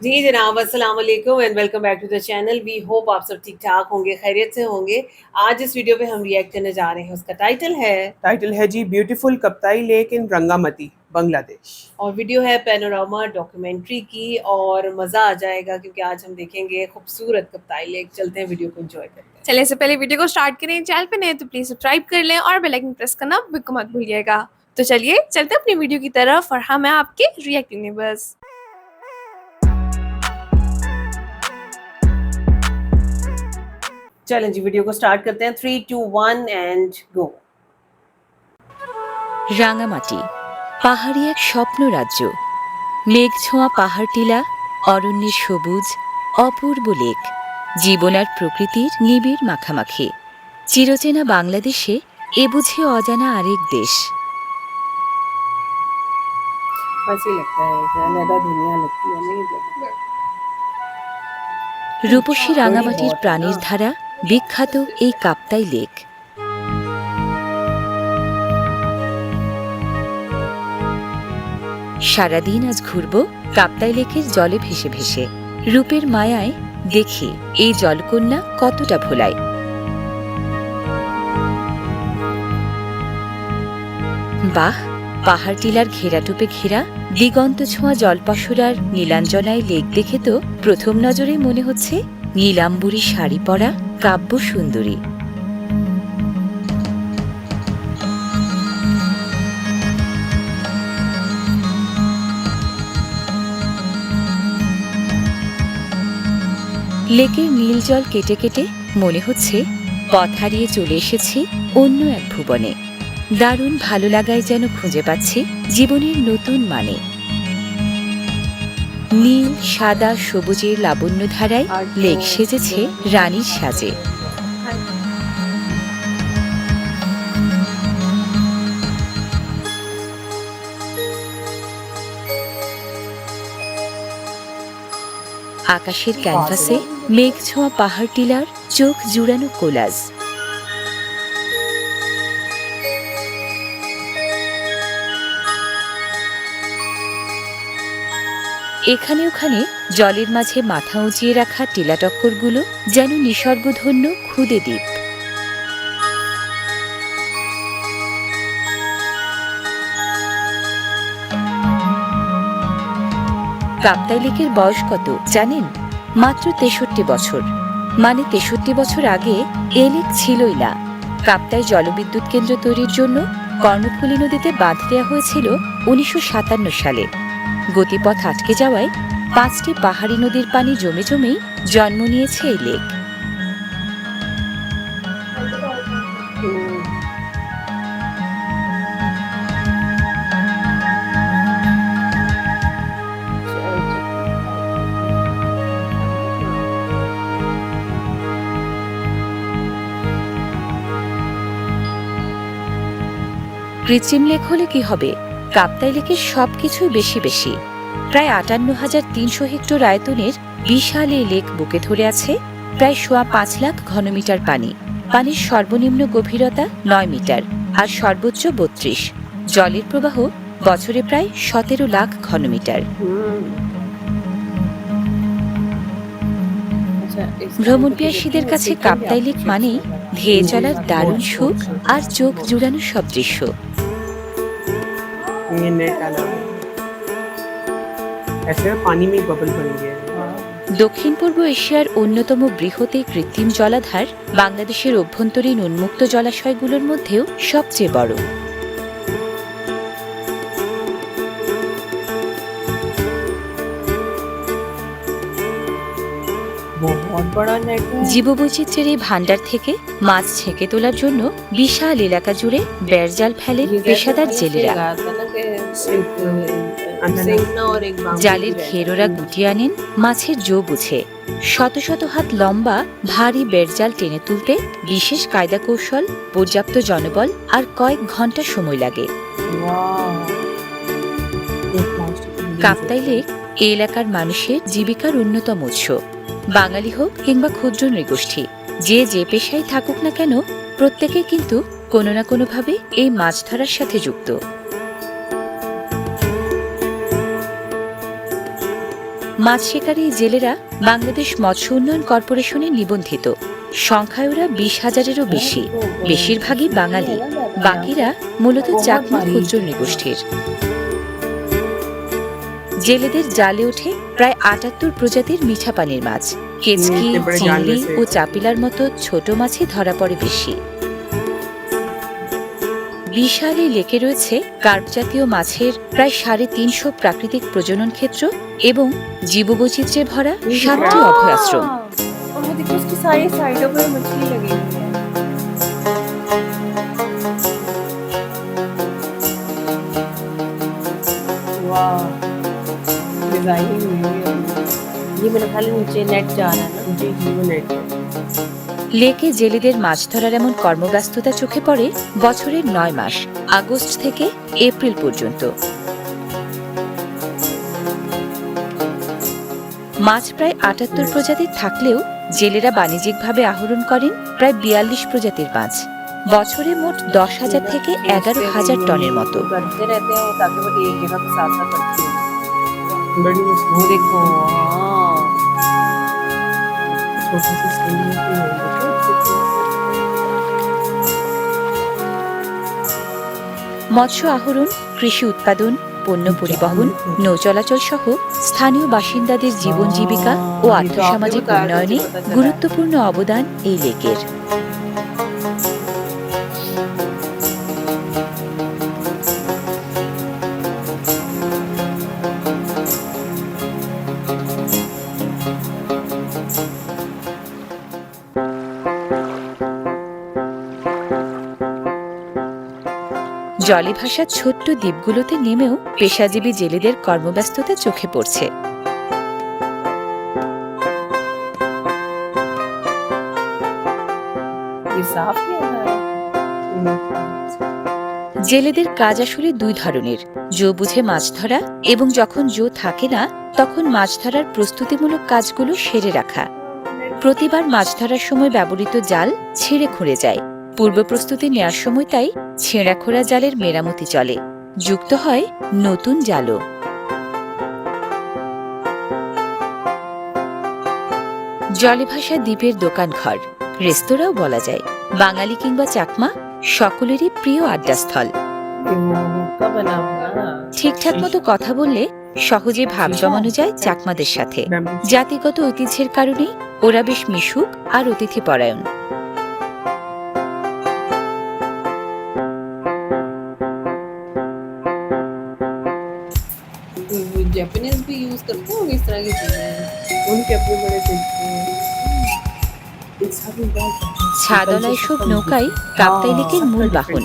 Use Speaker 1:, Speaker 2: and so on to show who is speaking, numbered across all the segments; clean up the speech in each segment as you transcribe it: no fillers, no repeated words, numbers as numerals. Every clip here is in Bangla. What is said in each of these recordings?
Speaker 1: जी जनाब, अस्सलाम वालेकुम and welcome back to the channel. We hope आप सब ठीक ठाक होंगे, खैरियत से होंगे। आज इस वीडियो पे हम रिएक्ट करने जा रहे हैं, उसका
Speaker 2: टाइटल है जी beautiful Kaptai lake in Rangamati, Bangladesh.
Speaker 1: और वीडियो है पैनोरामा डॉक्यूमेंट्री की। और मज़ा आ जाएगा क्योंकि आज हम देखेंगे खूबसूरत कप्ताई लेक। चलते हैं, वीडियो को एंजॉय करते हैं।
Speaker 3: चलिए, इससे पहले वीडियो को स्टार्ट करें। चैनल पे नए तो प्लीज सब्सक्राइब कर लें और बेल आइकन प्रेस करना बिल्कुल मत भूलिएगा। तो चलिए चलते हैं अपनी वीडियो की तरफ और हम हैं आपके रिएक्टिंग बस।
Speaker 1: चलें जी, वीडियो को स्टार्ट करते हैं। 3, 2, 1 एंड गो।
Speaker 4: রাঙামাটি পাহাড়ি এক স্বপ্ন রাজ্য। মেঘ ছোঁয়া পাহাড় টিলা, অরণ্যের সবুজ, অপূর্ব লেক, জীবন আর প্রকৃতির নিবিড় মাখামাখি। চিরচেনা বাংলাদেশে এ বুঝি অজানা আরেক দেশ।
Speaker 1: ऐसे ही लगता है कनाडा दुनिया लगती है नहीं जगह।
Speaker 4: রূপসী রাঙামাটির প্রাণের ধারা বিখ্যাত এই কাপ্তাই লেক। সারাদিন আজ ঘুরব কাপ্তাই লেকের জলে ভেসে ভেসে। রূপের মায়ায় দেখি এই জলকন্যা কতটা ভোলায়। বাহ, পাহাড় টিলার ঘেরাটোপে ঘেরা দিগন্ত ছোঁয়া জলপাশুরার নীলাঞ্জনায় লেক দেখে তো প্রথম নজরে মনে হচ্ছে নীলাম্বরী শাড়ি পরা কাব্য সুন্দরী। লেকের নীল জল কেটে কেটে মনে হচ্ছে পথ হারিয়ে চলে এসেছি অন্য এক ভুবনে। দারুণ ভালো লাগায় যেন খুঁজে পাচ্ছি জীবনের নতুন মানে। নীল, সাদা, সবুজের লাবণ্য ধারায় লেক সেজেছে রানীর সাজে। আকাশের ক্যানভাসে মেঘ ছোঁয়া পাহাড় টিলার চোখ জুড়ানো কোলাজ। এখানে ওখানে জলের মাঝে মাথা উঁচিয়ে রাখা টিলাটক্করগুলো যেন নিসর্গধন্য ক্ষুদে দ্বীপ। কাপ্তাই লেকের বয়স কত জানেন? মাত্র 63 বছর। মানে 63 বছর আগে এ লেক ছিলই না। কাপ্তাই জলবিদ্যুৎ কেন্দ্র তৈরির জন্য কর্ণফুলী নদীতে বাঁধ দেওয়া হয়েছিল 1957 সালে। গতিপথ আটকে যাওয়ায় 5টি পাহাড়ি নদীর পানি জমে জমেই জন্ম নিয়েছে এই লেক। কৃত্রিম লেক হলে কি হবে? কাপ্তাই লেকের সবকিছুই বেশি বেশি। প্রায় 58,300 হেক্টর আয়তনের বিশাল এই লেক বুকে ধরে আছে প্রায় 5.25 লাখ ঘনমিটার পানি। পানির সর্বনিম্ন গভীরতা 9 মিটার আর সর্বোচ্চ 32। জলের প্রবাহ বছরে প্রায় 17 লাখ ঘনমিটার। ভ্রমণপিয়াসীদের কাছে কাপ্তাই লেক মানেই ধেয়ে চলার দারুণ সুখ আর চোখ জুড়ানো সব দৃশ্য। দক্ষিণ পূর্ব এশিয়ার অন্যতম বৃহৎ এই কৃত্রিম জলাধার বাংলাদেশের অভ্যন্তরীণ উন্মুক্ত জলাশয়গুলোর মধ্যেও সবচেয়ে বড়। জীববৈচিত্র্যের এই ভান্ডার থেকে মাছ ছেঁকে তোলার জন্য বিশাল এলাকা জুড়ে বেড়জাল ফেলেন পেশাদার জেলেরা। জালের ঘেরোরা গুটিয়ে আনেন মাছের জো বুঝে। শত শত হাত লম্বা ভারী বেড়জাল টেনে তুলতে বিশেষ কায়দা কৌশল, পর্যাপ্ত জনবল আর কয়েক ঘন্টা সময় লাগে। কাপ্তাই লেক এই এলাকার মানুষের জীবিকার অন্যতম উৎস। বাঙালি হোক কিংবা ক্ষুদ্র নৃগোষ্ঠী, যে যে পেশায় থাকুক না কেন, প্রত্যেকে কিন্তু কোনো না কোনোভাবে এই মাছ ধরার সাথে যুক্ত। মাছ শিকারী জেলেরা বাংলাদেশ মৎস্য উন্নয়ন কর্পোরেশনে নিবন্ধিত। সংখ্যায় ওরা 20,000-এরও বেশি। বেশিরভাগই বাঙালি, বাকিরা মূলত চাকমা ক্ষুদ্র নৃগোষ্ঠীর। জেলেদের জালে ওঠে প্রায় 78 প্রজাতির মিঠা পানির মাছ। কেচকি, চিংড়ি ও চাপিলার মতো ছোট মাছই ধরা পড়ে বেশি। বিশাল এই লেকে রয়েছে কার্প জাতীয় মাছের প্রায় 350 প্রাকৃতিক প্রজনন ক্ষেত্র এবং জীববৈচিত্র্যে ভরা 7টি অভয়াশ্রম।
Speaker 1: और वो देखो उसकी सारी साइडों पर मछली लगी हुई है। वाह, डिजाइनिंग हुई है। ये मेरे ख्याल में नीचे नेट जा रहा है ना?
Speaker 2: जी वो नेट है।
Speaker 4: লেকে জেলেদের মাছ ধরার এমন কর্মব্যস্ততা চোখে পড়ে বছরের 9 মাস, আগস্ট থেকে এপ্রিল পর্যন্ত। মাছ প্রায় 78 প্রজাতির থাকলেও জেলেরা বাণিজ্যিকভাবে আহরণ করেন প্রায় 42 প্রজাতির মাছ। বছরে মোট 10,000 থেকে 11,000 টনের মতো।
Speaker 1: करते रहते हैं वो ताकि वो एक जगह पे साथ साथ रखते हैं।
Speaker 2: बड़ी मछली
Speaker 1: वो देखो, हाँ,
Speaker 2: छोटी सी स्केल में भी है।
Speaker 4: মৎস্য আহরণ, কৃষি উৎপাদন, পণ্য পরিবহন, নৌ চলাচল সহ স্থানীয় বাসিন্দাদের জীবন জীবিকা ও আর্থসামাজিক উন্নয়নে গুরুত্বপূর্ণ অবদান এই লেকের। জলে ভাসা ছোট্ট দ্বীপগুলোতে নেমেও পেশাজীবী জেলেদের কর্মব্যস্ততা চোখে পড়ছে।
Speaker 1: ये साफ किया है।
Speaker 4: জেলেদের কাজ আসলে 2 ধরনের, জো বুঝে মাছ ধরা এবং যখন জো থাকে না তখন মাছ ধরার প্রস্তুতিমূলক কাজগুলো সেরে রাখা। প্রতিবার মাছ ধরার সময় ব্যবহৃত জাল ছিঁড়ে খুঁড়ে যায়। পূর্ব প্রস্তুতি নেওয়ার সময় তাই ছেঁড়া খোঁড়া জালের মেরামতি চলে, যুক্ত হয় নতুন জালও। জলে ভাসা দ্বীপের দোকানঘর, রেস্তোরাঁও বলা যায়, বাঙালি কিংবা চাকমা সকলেরই প্রিয় আড্ডাস্থল।
Speaker 1: ये वो हुक्का बना हुआ ना।
Speaker 4: ঠিকঠাক মতো কথা বললে সহজে ভাব জমানো যায় চাকমাদের সাথে। জাতিগত ঐতিহ্যের কারণেই ওরা বেশ মিশুক আর অতিথিপরায়ণ।
Speaker 1: वो जापानीज भी यूज करते होंगे इस तरह की चीजें।
Speaker 2: उनके अपने बड़े तरीके हैं। एक साथ में बहुत
Speaker 4: ছাদলায় সব নৌকাই কাপ্তাই লেকের মূল বাহন।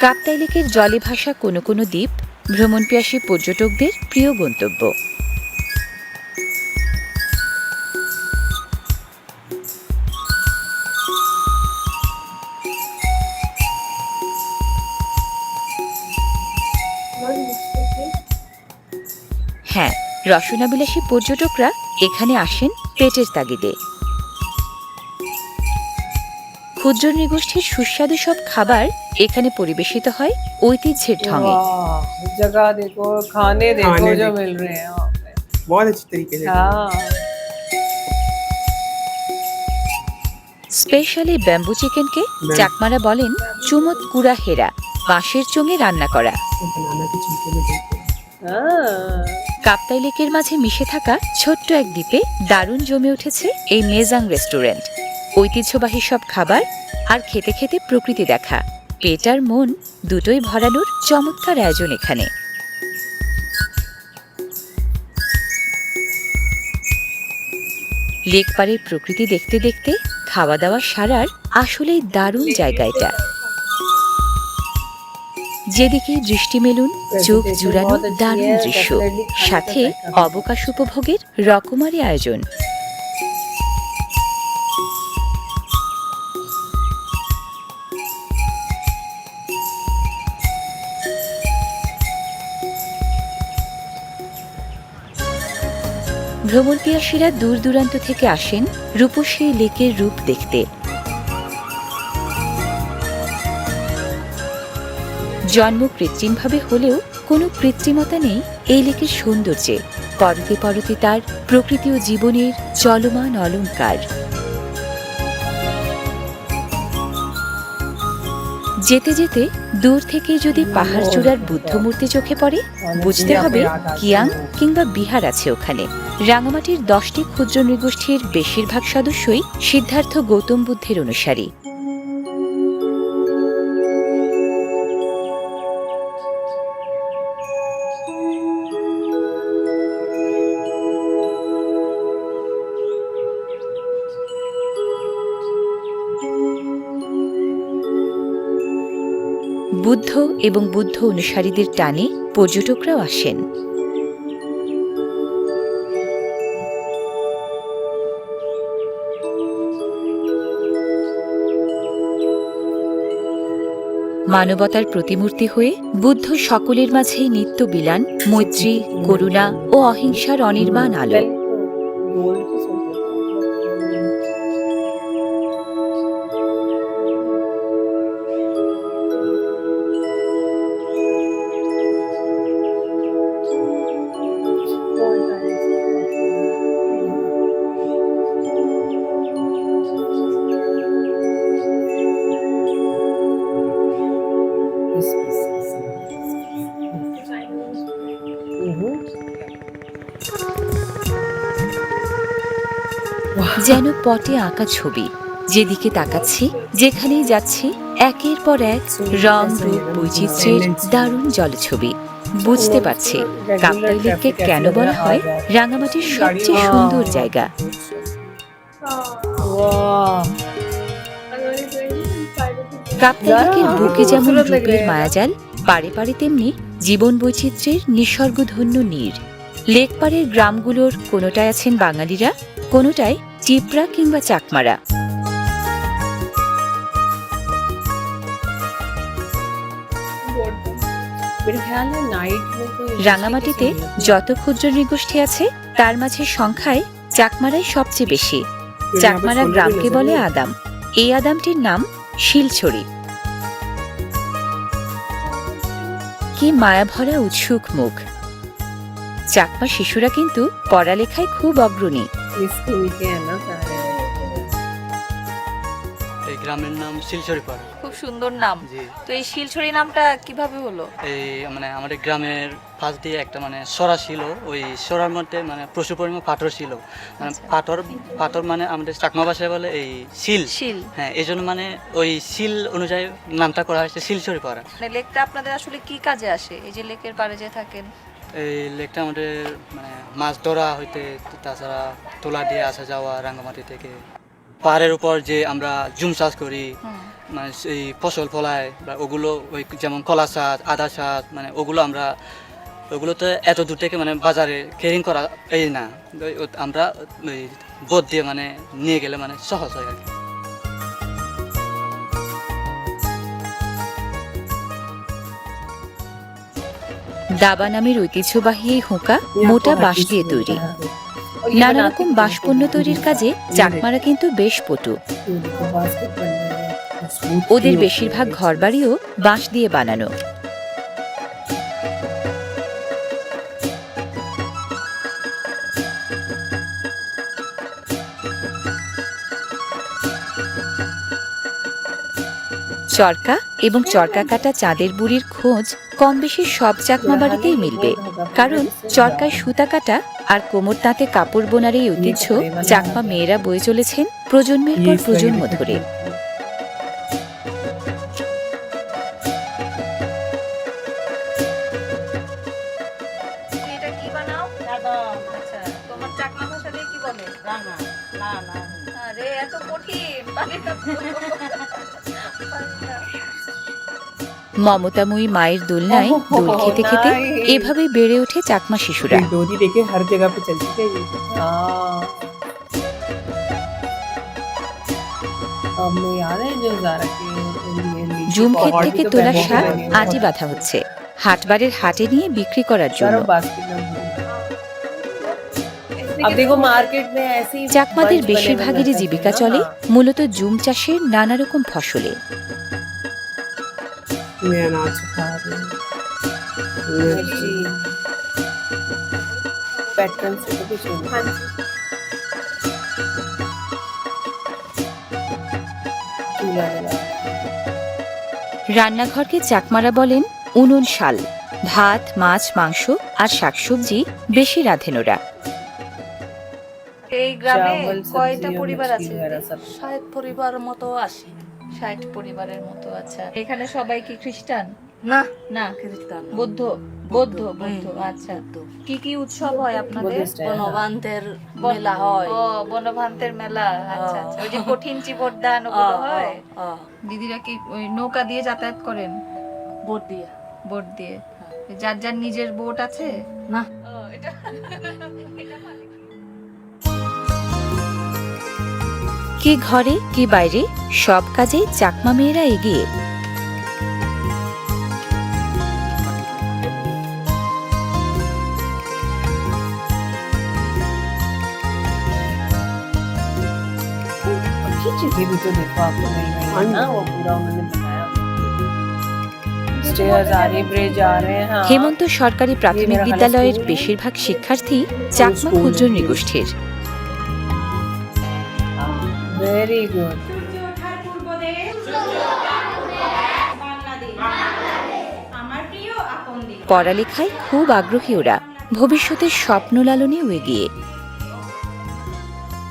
Speaker 4: কাপ্তাই লেকের জলে ভাসা কোনো কোনো দ্বীপ ভ্রমণপিয়াসী পর্যটকদের প্রিয় গন্তব্য। হ্যাঁ, রসনাবিলাসী পর্যটকরা এখানে আসেন পেটের তাগিদে। ক্ষুদ্র নৃগোষ্ঠীর সুস্বাদু সব খাবার এখানে পরিবেশিত হয় ঐতিহ্যের ঢঙে।
Speaker 1: वाह, जगह देखो, खाने देखो
Speaker 2: खाने
Speaker 1: जो
Speaker 2: देखो।
Speaker 1: मिल रहे हैं वहाँ पे।
Speaker 2: बहुत अच्छी तरीके से।
Speaker 1: हाँ,
Speaker 4: স্পেশালি ব্যাম্বু চিকেনকে চাকমারা বলেন চুমত কুড়া হেরা, বাঁশের চোঙে রান্না করা।
Speaker 2: वो बनाना भी छिलके में देते हैं।
Speaker 1: हाँ,
Speaker 4: কাপ্তাই লেকের মাঝে মিশে থাকা ছোট্ট এক দ্বীপে দারুণ জমে উঠেছে এই মেজাং রেস্টুরেন্ট। ঐতিহ্যবাহী সব খাবার আর খেতে খেতে প্রকৃতি দেখা, পেট আর মন দুটোই ভরানোর চমৎকার আয়োজন এখানে। লেক পাড়ের প্রকৃতি দেখতে দেখতে খাওয়া দাওয়া সারার আসলেই দারুণ জায়গা এটা। যেদিকে দৃষ্টি মেলুন চোখ জুড়ানো দারুণ দৃশ্য, সাথে অবকাশ উপভোগের রকমারি আয়োজন। ভ্রমণপিয়াসীরা দূর দূরান্ত থেকে আসেন রূপসী লেকের রূপ দেখতে। জন্ম কৃত্রিমভাবে হলেও কোনো কৃত্রিমতা নেই এই লেকের সৌন্দর্যে। পরতে পরতে তার প্রকৃতি ও জীবনের চলমান অলংকার। যেতে যেতে দূর থেকে যদি পাহাড় চূড়ার বুদ্ধ মূর্তি চোখে পড়ে, বুঝতে হবে কিয়াং কিংবা বিহার আছে ওখানে। রাঙামাটির 10টি ক্ষুদ্র নৃগোষ্ঠীর বেশিরভাগ সদস্যই সিদ্ধার্থ গৌতম বুদ্ধের অনুসারী। বুদ্ধ এবং বুদ্ধ অনুসারীদের টানে পর্যটকরাও আসেন। মানবতার প্রতিমূর্তি হয়ে বুদ্ধ সকলের মাঝেই নিত্য বিলান মৈত্রী, করুণা ও অহিংসার অনির্বাণ আলো। যেন পটে আঁকা ছবি, যেদিকে তাকাচ্ছি যেখানেই যাচ্ছি একের পর এক রং রূপ বৈচিত্র্যের দারুণ জলছবি। বুঝতে পারছি কাপ্তাই লেককে কেন বলা হয় রাঙামাটির সবচেয়ে সুন্দর জায়গা। কাপ্তাই লেকের বুকে যেমন রূপের মায়াজাল, পাড়ে পাড়ে তেমনি জীবন বৈচিত্র্যের নিসর্গধন্য নীড়। লেক পাড়ের গ্রামগুলোর কোনোটায় আছেন বাঙালিরা, কোনোটায় চিপড়া কিংবা চাকমারা। রাঙামাটিতে যত ক্ষুদ্র নৃগোষ্ঠী আছে তার মাঝে সংখ্যায় চাকমারাই সবচেয়ে বেশি। চাকমারা গ্রামকে বলে আদাম। এই আদামটির নাম শিলছড়ি। কি মায়াভরা উৎসুক মুখ। চাকমা শিশুরা কিন্তু পড়ালেখায় খুব অগ্রণী।
Speaker 5: এই গ্রামের নাম শিলছড়ি পাড়া।
Speaker 6: খুব সুন্দর নাম। তো এই শিলছড়ি নামটা কিভাবে হলো?
Speaker 5: এই মানে আমাদের গ্রামের পাশ দিয়ে একটা মানে সরা ছিল, ওই সরার মধ্যে মানে প্রচুর পরিমাণ পাথর ছিল। মানে পাথর মানে আমাদের চাকমা ভাষায় বলে এই শিল। হ্যাঁ, এই জন্য মানে ওই শিল অনুযায়ী নামটা করা হয়েছে শিলছড়ি পাড়া।
Speaker 6: মানে লেকটা আপনাদের আসলে কি কাজে আসে? এই যে লেকের পাড়ে যে থাকেন,
Speaker 5: এই লেকটা আমাদের মানে মাছ ধরা হইতে, তাছাড়া তোলা দিয়ে আসা যাওয়া রাঙ্গামাটি থেকে। পাহাড়ের উপর যে আমরা জুম চাষ করি, মানে এই ফসল ফলায় বা ওগুলো ওই যেমন কলা চাষ, আদা চাষ, মানে ওগুলো তো এত দূর থেকে মানে বাজারে ক্যারিং করা এই না, আমরা ওই বোট দিয়ে মানে নিয়ে গেলে মানে সহজ হয় আর কি।
Speaker 4: দাবা নামের ঐতিহ্যবাহী এই হুঁকা মোটা বাঁশ দিয়ে তৈরি। নানা রকম বাঁশপণ্য তৈরির কাজে চাকমারা কিন্তু বেশ পটু। ওদের বেশিরভাগ ঘরবাড়িও বাঁশ দিয়ে বানানো। চরকা এবং চরকা কাটা চাঁদের বুড়ির খোঁজ কম বেশি সব চাকমা বাড়িতেই মিলবে, কারণ চরকায় সুতা কাটা আর কোমর তাঁতে কাপড় বোনার এই ঐতিহ্য চাকমা মেয়েরা বয়ে চলেছেন প্রজন্মের পর প্রজন্ম ধরে।
Speaker 6: এটা কি বানাও? আচ্ছা, তোমার চাকমা ভাষা দিয়ে কি বলে? আরে এত কঠিন।
Speaker 4: মমতাময়ী মায়ের দোলনায় দোল খেতে খেতে এভাবেই বেড়ে ওঠে চাকমা শিশুরা। জুম ক্ষেত থেকে তোলা শাক আটি বাঁধা হচ্ছে হাটবারের হাটে নিয়ে বিক্রি করার জন্য।
Speaker 1: अब देखो मार्केट में ऐसी
Speaker 4: চাকমাদের
Speaker 1: bunch बने हुए
Speaker 4: বেশিরভাগেরই
Speaker 1: मिलते
Speaker 4: জীবিকা
Speaker 1: हैं ना,
Speaker 4: চলে
Speaker 1: हाँ।
Speaker 4: মূলত জুম চাষের নানা রকম ফসলে।
Speaker 2: मैं अनाज खा रही हूँ।
Speaker 1: मिर्ची पैटर्न से तो कुछ नहीं।
Speaker 3: हाँ जी।
Speaker 1: चूल्हा जला।
Speaker 4: রান্নাঘরকে চাকমারা বলেন উনুন শাল। ভাত, মাছ, মাংস আর শাকসবজি বেশি রাঁধেন ওরা।
Speaker 6: এই গ্রামে
Speaker 1: चावल
Speaker 6: কয়টা
Speaker 1: सब्जी और
Speaker 6: পরিবার
Speaker 1: मछली
Speaker 6: আছে?
Speaker 1: वगैरह सब
Speaker 6: 60 পরিবার মতো আছে। 60 পরিবারের মতো। আচ্ছা, এখানে সবাই কি খ্রিস্টান? না না, খ্রিস্টান, বৌদ্ধ। বৌদ্ধ বৌদ্ধ, আচ্ছা। কি কি উৎসব হয় আপনাদের?
Speaker 1: बुद्धिस्ट है, हाँ।
Speaker 7: বনবান্তের মেলা হয়।
Speaker 6: ও, বনভান্তের মেলা। আচ্ছা আচ্ছা, ওই যে কঠিন চিবরদান ওগুলো হয়। দিদিরা কি ওই নৌকা দিয়ে যাতায়াত করেন?
Speaker 7: ভোট দিয়ে।
Speaker 6: বোট দিয়ে। যার যার নিজের বোট আছে?
Speaker 7: না,
Speaker 4: কে ঘরে কে বাইরে সব কাজে চাকমা মেয়েরা এগিয়ে।
Speaker 1: अच्छी जगह भी तो देखो आपको मिल रही है ना, वो पूरा उन्होंने बनाया। स्टेयर्स आ रही, ब्रिज आ रहे हैं, हाँ।
Speaker 4: হেমন্ত সরকারি প্রাথমিক
Speaker 1: মেয়েরা
Speaker 4: বিদ্যালয়ের
Speaker 1: স্কুল।
Speaker 4: বেশিরভাগ শিক্ষার্থী চাকমা
Speaker 2: স্কুল।
Speaker 4: ক্ষুদ্র নৃগোষ্ঠীর।
Speaker 1: Very good.
Speaker 4: পড়ালেখায় খুব আগ্রহী ওরা, ভবিষ্যতের স্বপ্ন লালনেও এগিয়ে।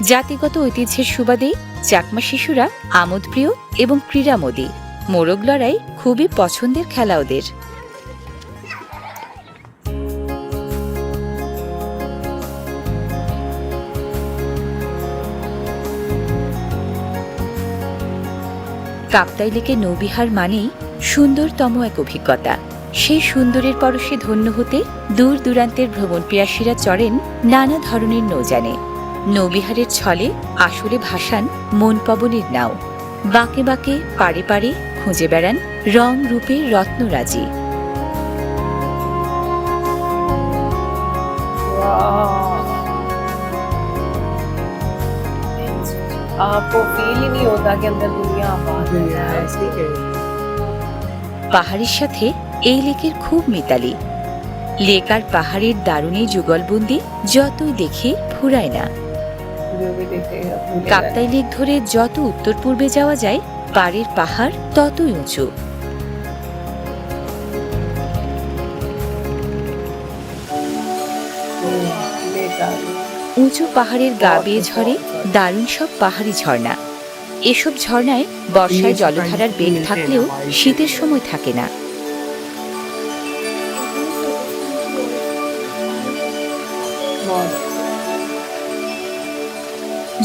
Speaker 4: জাতিগত ঐতিহ্যের সুবাদে চাকমা শিশুরা আমোদপ্রিয় এবং ক্রীড়ামোদী। মোরগ লড়াই খুবই পছন্দের খেলা ওদের। কাপ্তাই লেকে নৌবিহার মানেই সুন্দরতম এক অভিজ্ঞতা। সেই সুন্দরের পরশে ধন্য হতে দূর দূরান্তের ভ্রমণপিয়াসীরা চড়েন নানা ধরনের নৌযানে। নৌবিহারের ছলে আসলে ভাসান মন পবনের নাও। বাঁকে বাঁকে পাড়ে পাড়ে খুঁজে বেড়ান রং রূপের রত্নরাজি।
Speaker 1: आपको फील ही नहीं होता कि अंदर दुनिया आबाद
Speaker 2: दुनिया
Speaker 1: है।
Speaker 2: ऐसी है।
Speaker 4: পাহাড়ের সাথে এই লেকের খুব মিতালি। লেক আর পাহাড়ের দারুণই যুগলবন্দি যতই দেখি ফুরায় না।
Speaker 1: जो भी देखेगा भूलेगा
Speaker 4: কাপ্তাই লেক ধরে যত উত্তর পূর্বে যাওয়া যায় পাড়ের পাহাড় ততই উঁচু।
Speaker 1: नहीं। बेकार।
Speaker 4: উঁচু পাহাড়ের গা বেয়ে ঝরে দারুণ সব পাহাড়ি ঝর্ণা। এসব ঝর্ণায় বর্ষায় জলধারার বেগ থাকলেও শীতের সময় থাকে না।
Speaker 1: बहुत।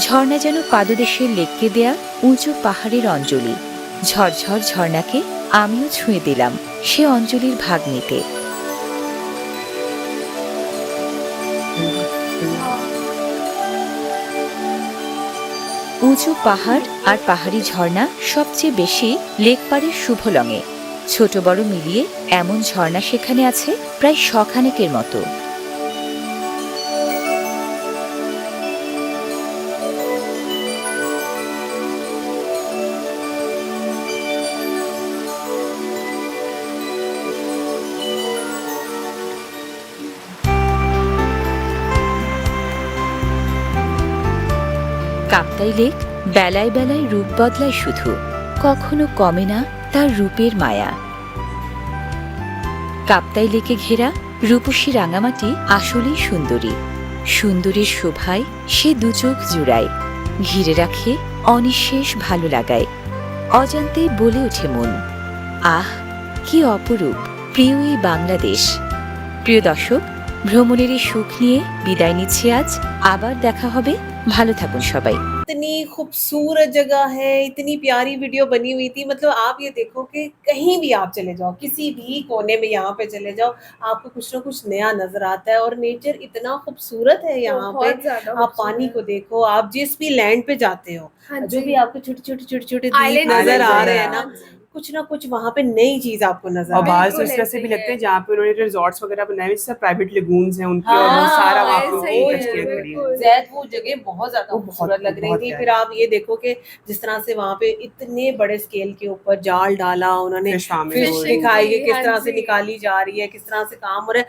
Speaker 4: ঝর্ণা যেন পাদদেশের লেককে দেয়া উঁচু পাহাড়ের অঞ্জলি। ঝরঝর ঝর্ণাকে আমিও ছুঁয়ে দিলাম সে অঞ্জলির ভাগ নিতে। উঁচু পাহাড় আর পাহাড়ি ঝর্ণা সবচেয়ে বেশি লেকপাড়ের শুভলঙে। ছোট বড় মিলিয়ে এমন ঝর্ণা সেখানে আছে প্রায় শখানেকের মতো। কাপ্তাই লেক বেলায় বেলায় রূপ বদলায় শুধু, কখনো কমে না তার রূপের মায়া। কাপ্তাই লেকে ঘেরা রূপসী রাঙামাটি আসলেই সুন্দরী। সুন্দরীর শোভায় সে দুচোখ জুড়ায়, ঘিরে রাখে অনিঃশেষ ভালো লাগায়। অজান্তেই বলে ওঠে মন, আহ কি অপরূপ প্রিয় এই বাংলাদেশ। প্রিয় দর্শক, ভ্রমণের এই সুখ নিয়ে বিদায় নিচ্ছি আজ। আবার দেখা হবে, ভালো থাকুন সবাই।
Speaker 1: इतनी खूबसूरत जगह है, इतनी प्यारी वीडियो बनी हुई थी। मतलब आप ये देखो कि कहीं भी आप चले जाओ, किसी भी कोने में यहाँ पे चले जाओ, आपको कुछ ना कुछ नया नजर आता है। और नेचर इतना खूबसूरत है यहाँ पे।
Speaker 3: बहुत ज्यादा
Speaker 1: आप पानी को देखो, आप जिस भी लैंड पे जाते हो,
Speaker 3: हाँ
Speaker 1: जो
Speaker 3: जी।
Speaker 1: भी आपको छोटे छोटे द्वीप
Speaker 3: Island
Speaker 1: नजर आ
Speaker 2: नजर
Speaker 1: रहे हैं
Speaker 2: आ
Speaker 1: ना, कुछ ना कुछ वहाँ पे नई चीज आपको नजर
Speaker 2: और
Speaker 1: आएगी।
Speaker 2: बाहर से
Speaker 3: बिल्कुल
Speaker 2: इस तरह से
Speaker 3: ऐसे
Speaker 2: भी
Speaker 3: ही
Speaker 2: लगते
Speaker 3: है।
Speaker 2: हैं जहाँ पे उन्होंने रिजॉर्ट्स वगैरह बनाए हुए, जैसे प्राइवेट लेगून्स हैं उनकी, और
Speaker 1: हाँ,
Speaker 2: वो सारा वहाँ पे
Speaker 3: ऐसे सही
Speaker 2: बहुत
Speaker 3: है,
Speaker 2: अच्छी लग रही है।
Speaker 3: बिल्कुल।
Speaker 1: ज़ैद वो जगह बहुत ज़्यादा
Speaker 2: वो बहुत-
Speaker 1: खूबसूरत लग रही
Speaker 2: बहुत
Speaker 1: थी।
Speaker 2: प्यारी।
Speaker 1: फिर आप ये देखो कि जिस तरह से वहाँ पे इतने बड़े स्केल के ऊपर जाल डाला उन्होंने,
Speaker 2: फिश फार्मिंग
Speaker 1: फिश
Speaker 2: हो रही है।
Speaker 1: दिखाई कि किस
Speaker 3: हाँ
Speaker 1: तरह से
Speaker 3: जी।
Speaker 1: निकाली जा रही है, किस तरह से काम हो रहा है,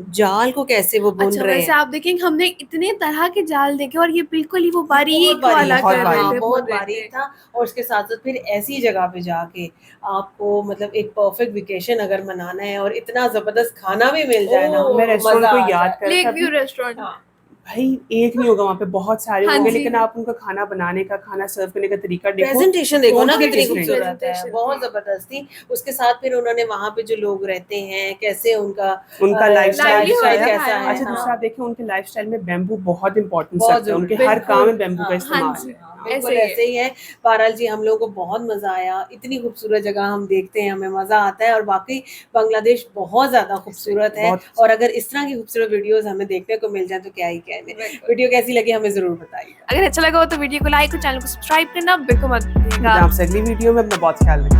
Speaker 1: जाल को कैसे वो बुन
Speaker 3: अच्छा
Speaker 1: रहे
Speaker 3: वैसे
Speaker 1: हैं।
Speaker 3: आप देखेंगे हमने इतने तरह के जाल देखे और ये बिल्कुल ही वो बारीक
Speaker 1: बहुत
Speaker 3: वाला
Speaker 2: बहुत
Speaker 3: कर रहे
Speaker 2: बारीक।
Speaker 3: थे,
Speaker 1: बहुत
Speaker 3: बुन रहे
Speaker 1: बारीक
Speaker 3: थे।
Speaker 1: था। और उसके साथ साथ फिर ऐसी जगह पे जाके आपको मतलब एक परफेक्ट वेकेशन अगर मनाना है और इतना जबरदस्त खाना भी मिल जाए ना,
Speaker 3: ओह,
Speaker 2: मैं रेस्टोरेंट
Speaker 1: मजा
Speaker 2: को
Speaker 1: आ
Speaker 2: याद
Speaker 1: जाए।
Speaker 2: कर रहा
Speaker 3: लेक
Speaker 2: था
Speaker 3: व्यू
Speaker 2: अभी।
Speaker 3: रेस्टोरेंट।
Speaker 1: हाँ,
Speaker 2: भाई एक नहीं होगा, वहाँ पे बहुत सारे
Speaker 3: हाँ
Speaker 2: होंगे,
Speaker 3: जी।
Speaker 2: लेकिन आप उनका खाना बनाने का, खाना सर्व करने का तरीका देखो,
Speaker 1: प्रेजेंटेशन देखो ना
Speaker 2: totally
Speaker 1: कितनी
Speaker 2: different।
Speaker 1: खूबसूरत है,
Speaker 3: Presentation
Speaker 1: बहुत
Speaker 3: थी।
Speaker 1: जबरदस्त थी। उसके साथ फिर उन्होंने वहाँ पे जो लोग रहते हैं कैसे उनका
Speaker 2: उनका लाइफस्टाइल
Speaker 3: livelihood
Speaker 2: दिखाया।
Speaker 1: कैसा है।
Speaker 2: अच्छा दूसरा
Speaker 1: हाँ,
Speaker 2: आप देखिए उनके लाइफस्टाइल में बैम्बू बहुत इंपॉर्टेंस
Speaker 1: बहुत
Speaker 2: रखता है, उनके
Speaker 1: जरूरी,
Speaker 2: हर
Speaker 3: बिल्कुल।
Speaker 2: काम में बैम्बू का
Speaker 1: हाँ,
Speaker 2: इस्तेमाल
Speaker 3: जी।
Speaker 2: है।
Speaker 1: बिल्कुल
Speaker 3: ऐसे ही
Speaker 1: ऐसे ही है। बहरहाल जी हम लोगों को बहुत मजा आया, इतनी खूबसूरत जगह हम देखते हैं हमें मजा आता है और वाकई बांग्लादेश बहुत ज्यादा खूबसूरत है।
Speaker 2: बहुत-
Speaker 1: और अगर इस तरह की खूबसूरत वीडियोस हमें देखने को मिल जाए तो क्या ही कहने।
Speaker 3: बिल्कुल।
Speaker 1: वीडियो कैसी लगी हमें जरूर बताइएगा।
Speaker 3: अगर अच्छा लगा हो तो वीडियो को लाइक और चैनल को सब्सक्राइब करना बिल्कुल मत
Speaker 2: मिलते
Speaker 3: भूलिएगा।
Speaker 2: हैं आपसे अगली वीडियो में, अपना बहुत ख्याल रखिए।